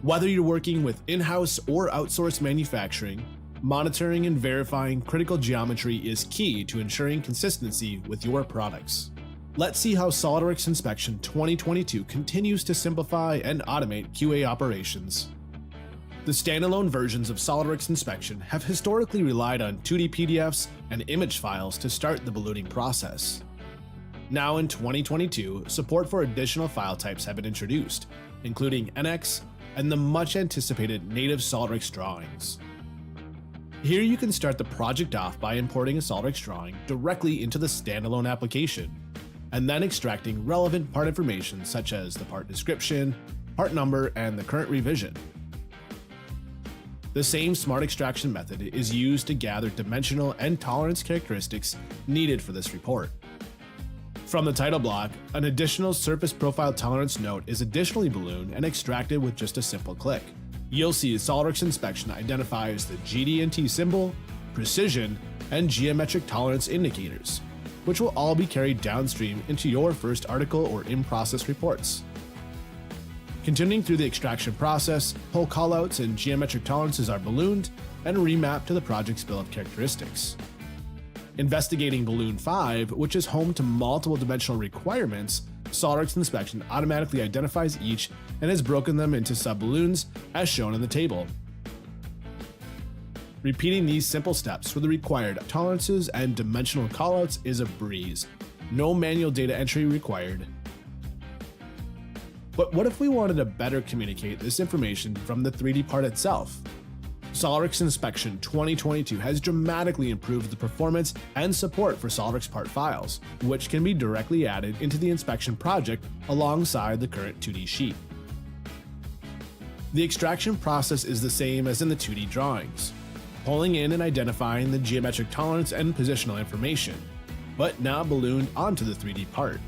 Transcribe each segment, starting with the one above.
Whether you're working with in-house or outsourced manufacturing, monitoring and verifying critical geometry is key to ensuring consistency with your products. Let's see how SOLIDWORKS Inspection 2022 continues to simplify and automate QA operations. The standalone versions of SOLIDWORKS Inspection have historically relied on 2D PDFs and image files to start the ballooning process. Now in 2022, support for additional file types have been introduced, including NX and the much anticipated native SOLIDWORKS drawings. Here you can start the project off by importing a SOLIDWORKS drawing directly into the standalone application, and then extracting relevant part information such as the part description, part number, and the current revision. The same smart extraction method is used to gather dimensional and tolerance characteristics needed for this report. From the title block, an additional surface profile tolerance note is additionally ballooned and extracted with just a simple click. You'll see SOLIDWORKS Inspection identifies the GD&T symbol, precision, and geometric tolerance indicators, which will all be carried downstream into your first article or in-process reports. Continuing through the extraction process, whole callouts and geometric tolerances are ballooned and remapped to the project's bill of characteristics. Investigating Balloon 5, which is home to multiple dimensional requirements, SOLIDWORKS Inspection automatically identifies each and has broken them into sub-balloons as shown in the table. Repeating these simple steps for the required tolerances and dimensional callouts is a breeze. No manual data entry required. But what if we wanted to better communicate this information from the 3D part itself? SOLIDWORKS Inspection 2022 has dramatically improved the performance and support for SOLIDWORKS part files, which can be directly added into the inspection project alongside the current 2D sheet. The extraction process is the same as in the 2D drawings, pulling in and identifying the geometric tolerance and positional information, but now ballooned onto the 3D part.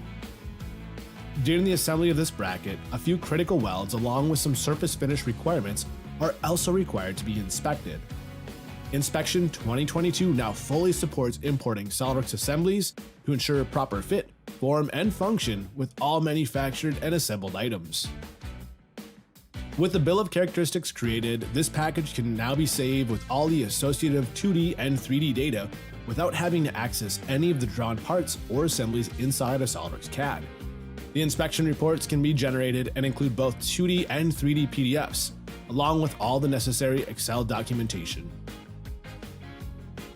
During the assembly of this bracket, a few critical welds along with some surface finish requirements are also required to be inspected. Inspection 2022 now fully supports importing SOLIDWORKS assemblies to ensure proper fit, form, and function with all manufactured and assembled items. With the bill of characteristics created, this package can now be saved with all the associative 2D and 3D data without having to access any of the drawn parts or assemblies inside a SOLIDWORKS CAD. The inspection reports can be generated and include both 2D and 3D PDFs, along with all the necessary Excel documentation.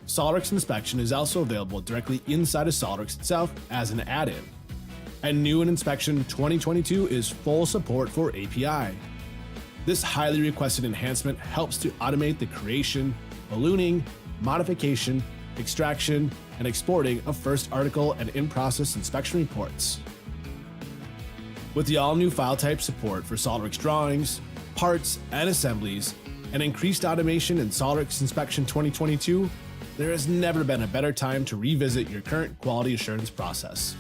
SOLIDWORKS Inspection is also available directly inside of SOLIDWORKS itself as an add-in. And new in Inspection 2022 is full support for API. This highly requested enhancement helps to automate the creation, ballooning, modification, extraction, and exporting of first article and in-process inspection reports. With the all-new file type support for SOLIDWORKS drawings, parts, and assemblies, and increased automation in SOLIDWORKS Inspection 2022, there has never been a better time to revisit your current quality assurance process.